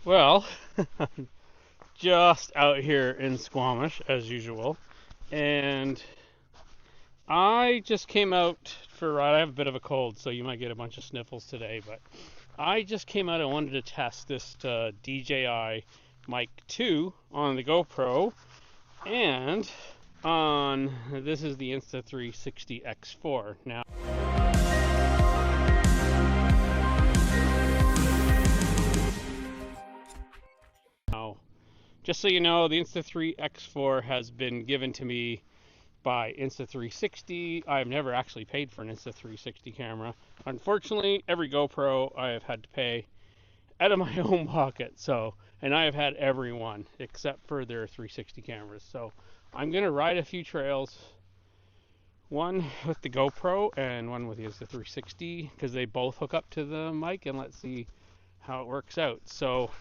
Well, just out here in Squamish as usual, and I just came out for a ride. I have a bit of a cold, so you might get a bunch of sniffles today, but I just came out and wanted to test this DJI Mic 2 on the GoPro, and on this is the Insta360 X4. Now, just so you know, the Insta3 X4 has been given to me by Insta360. I've never actually paid for an Insta360 camera. Unfortunately, every GoPro I have had to pay out of my own pocket. And I have had every one except for their 360 cameras. So I'm gonna ride a few trails, one with the GoPro and one with the Insta360, because they both hook up to the mic, and let's see how it works out. So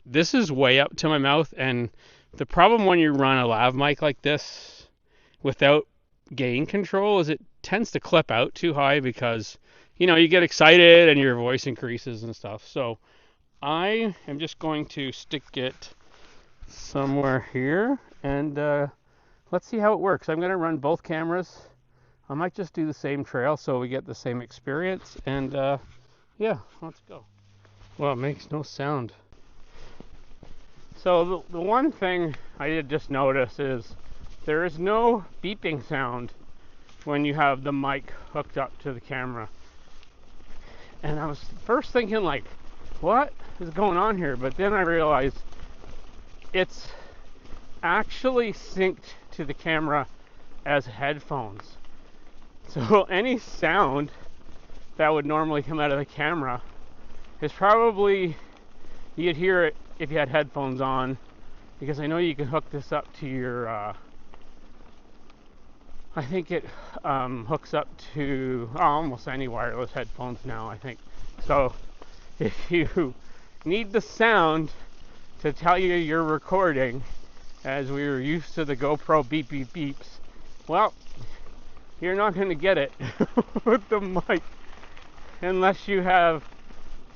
this is way up to my mouth, and the problem when you run a lav mic like this without gain control is it tends to clip out too high, because you get excited and your voice increases and stuff. So I am just going to stick it somewhere here, and let's see how it works. I'm going to run both cameras. I might just do the same trail so we get the same experience, and yeah, let's go. Well, it makes no sound. So the one thing I did just notice is there is no beeping sound when you have the mic hooked up to the camera. And I was first thinking, like, what is going on here? But then I realized it's actually synced to the camera as headphones. So any sound that would normally come out of the camera is probably, you'd hear it if you had headphones on, because I know you can hook this up to your I think it hooks up to almost any wireless headphones now, I think. So if you need the sound to tell you you're recording, as we were used to the GoPro beep beep beeps, well, you're not going to get it with the mic unless you have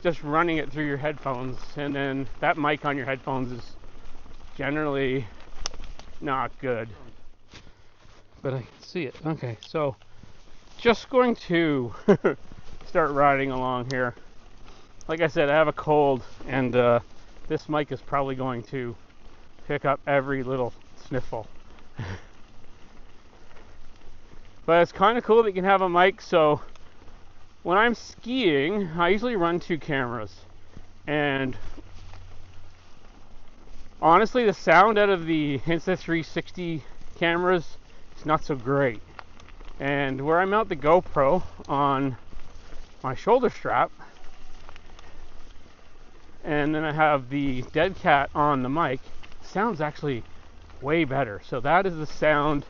just running it through your headphones, and then that mic on your headphones is generally not good. But I can see it. Okay, so just going to start riding along here. Like I said, I have a cold, and this mic is probably going to pick up every little sniffle. But it's kind of cool that you can have a mic. So when I'm skiing, I usually run two cameras, and honestly, the sound out of the Insta360 cameras is not so great. And where I mount the GoPro on my shoulder strap, and then I have the dead cat on the mic, sounds actually way better. So that is the sound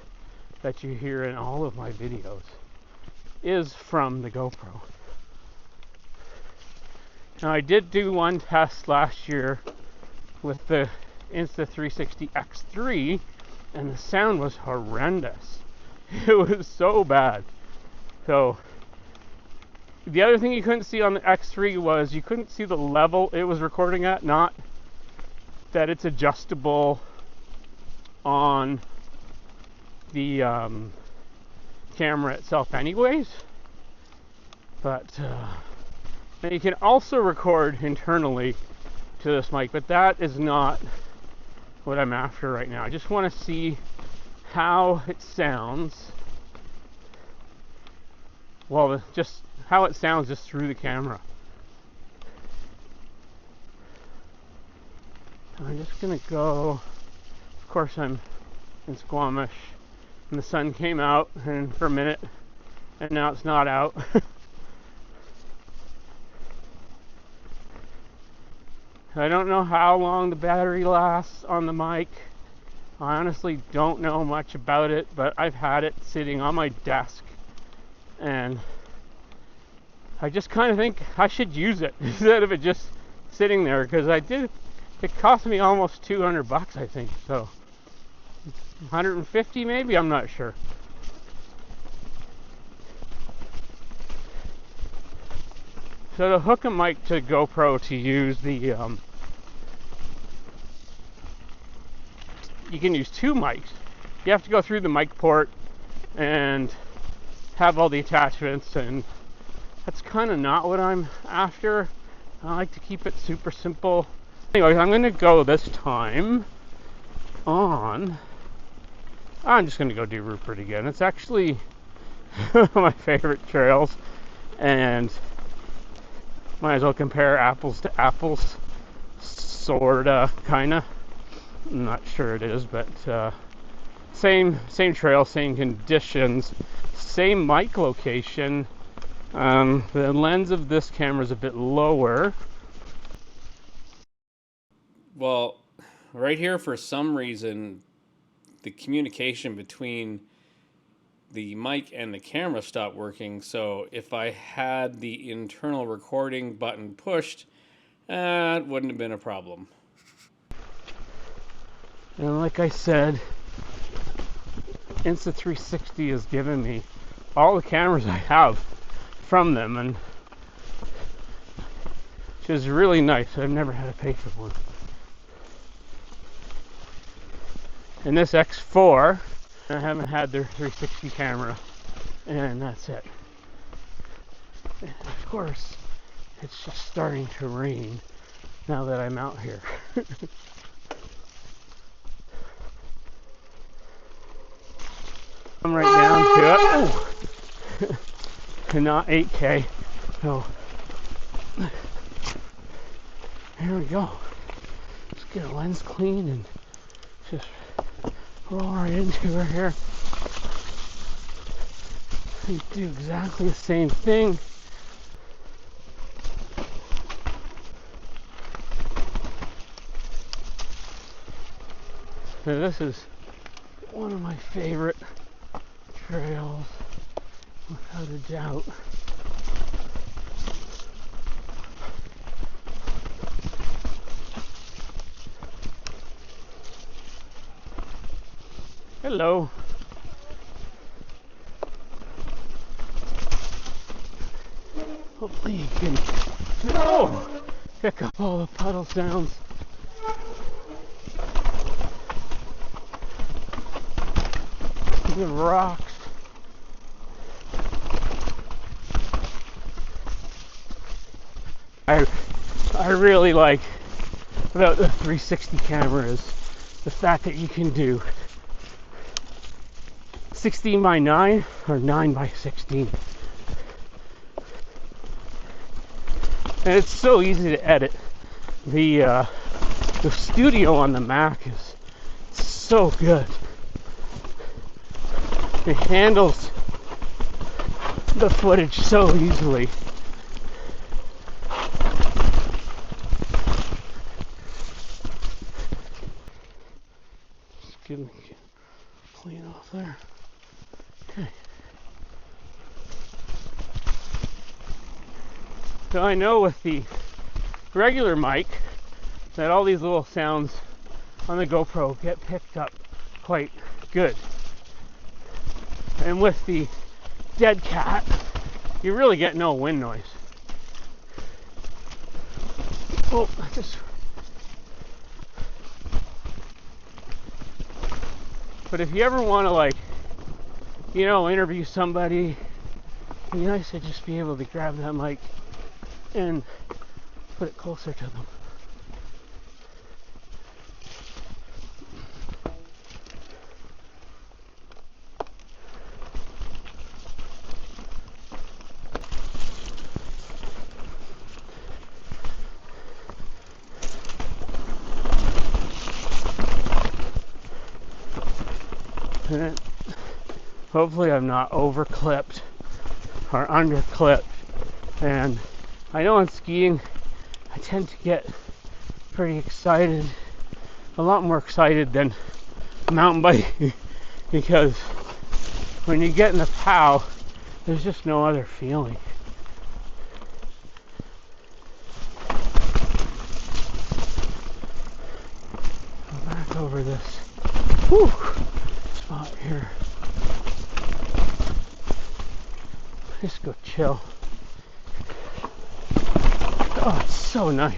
that you hear in all of my videos, is from the GoPro. Now, I did do one test last year with the Insta360 X3, and the sound was horrendous. It was so bad. So the other thing you couldn't see on the X3 was you couldn't see the level it was recording at, not that it's adjustable on the camera itself anyways. But and you can also record internally to this mic, but that is not what I'm after right now. I just want to see how it sounds. Well, just how it sounds just through the camera. I'm just gonna go. Of course, I'm in Squamish, and the sun came out and for a minute, and now it's not out. I don't know how long the battery lasts on the mic. I honestly don't know much about it, but I've had it sitting on my desk, and I just kind of think I should use it instead of it just sitting there, because it cost me almost $200, I think, so 150 maybe, I'm not sure. So to hook a mic to GoPro to use the you can use two mics. You have to go through the mic port and have all the attachments, and that's kind of not what I'm after. I like to keep it super simple. Anyways, I'm going to go this time on... I'm just going to go do Rupert again. It's actually one of my favorite trails, and might as well compare apples to apples, sorta, kinda. I'm not sure it is, but same trail, same conditions, same mic location. The lens of this camera is a bit lower. Well, right here, for some reason, the communication between the mic and the camera stopped working. So if I had the internal recording button pushed, it wouldn't have been a problem. And like I said, Insta360 has given me all the cameras I have from them, and which is really nice. I've never had to pay for one. And this X4, I haven't had their 360 camera, and that's it. And of course, it's just starting to rain now that I'm out here. I'm right down to it. Oh. And not 8K. So here we go. Let's get a lens clean and just roll right into her here. We do exactly the same thing. So this is one of my favorite trails, without a doubt. Hello. Hopefully you can pick up all the puddle sounds. The rocks. I really like about the 360 camera is the fact that you can do 16 by 9 or 9 by 16. And it's so easy to edit. The studio on the Mac is so good. It handles the footage so easily. Just get clean off there. Okay. So I know with the regular mic that all these little sounds on the GoPro get picked up quite good. And with the dead cat, you really get no wind noise. Oh, I just... But if you ever want to, like, you know, interview somebody, it'd be nice to just be able to grab that mic and put it closer to them. And hopefully I'm not over clipped or under clipped. And I know on skiing I tend to get pretty excited, a lot more excited than mountain biking, because when you get in the POW, there's just no other feeling. Go back over this spot here. Just go chill. Oh, it's so nice.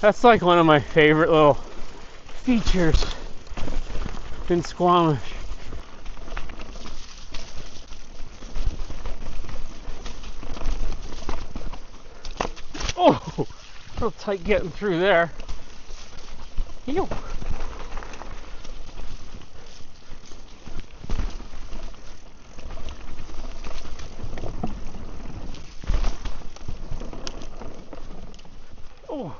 That's like one of my favorite little features in Squamish. Oh, a little tight getting through there. Ew. Oh,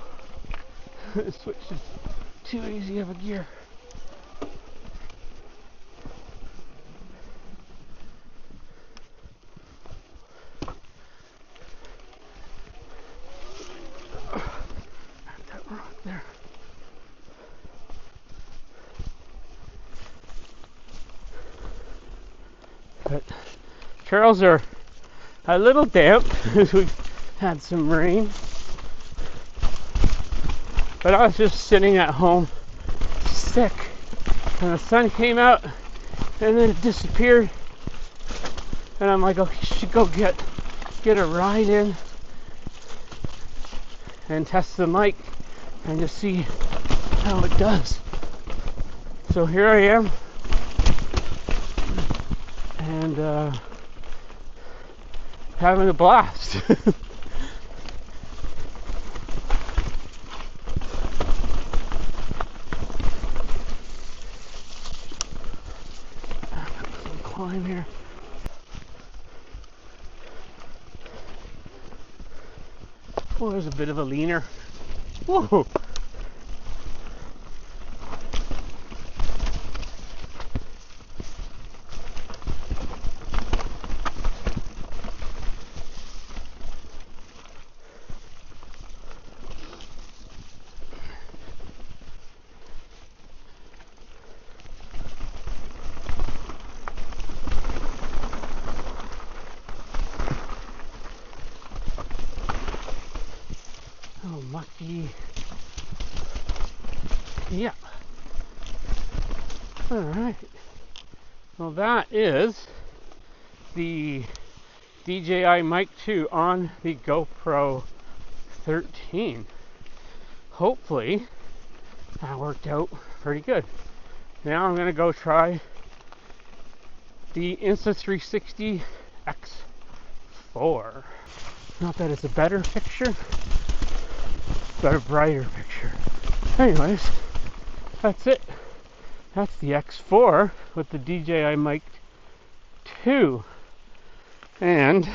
this switch is too easy of a gear. That rock there. But trails are a little damp as we've had some rain. But I was just sitting at home sick, and the sun came out and then it disappeared, and I'm like, okay, I should go get a ride in and test the mic and just see how it does. So here I am, and having a blast. Climb here. Oh, there's a bit of a leaner. Whoa. Oh, mucky. Yeah. Alright. Well, that is the DJI Mic 2 on the GoPro 13. Hopefully, that worked out pretty good. Now I'm going to go try the Insta360 X4. Not that it's a better picture, but a brighter picture. Anyways, that's it. That's the X4 with the DJI Mic 2. And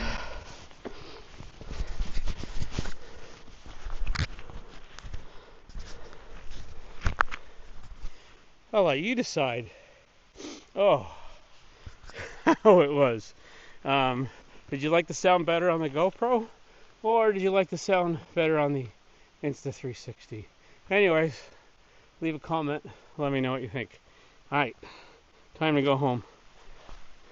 I'll let you decide. Oh, how it was. Did you like the sound better on the GoPro? Or did you like the sound better on the Insta360? Anyways, leave a comment. Let me know what you think. Alright, time to go home.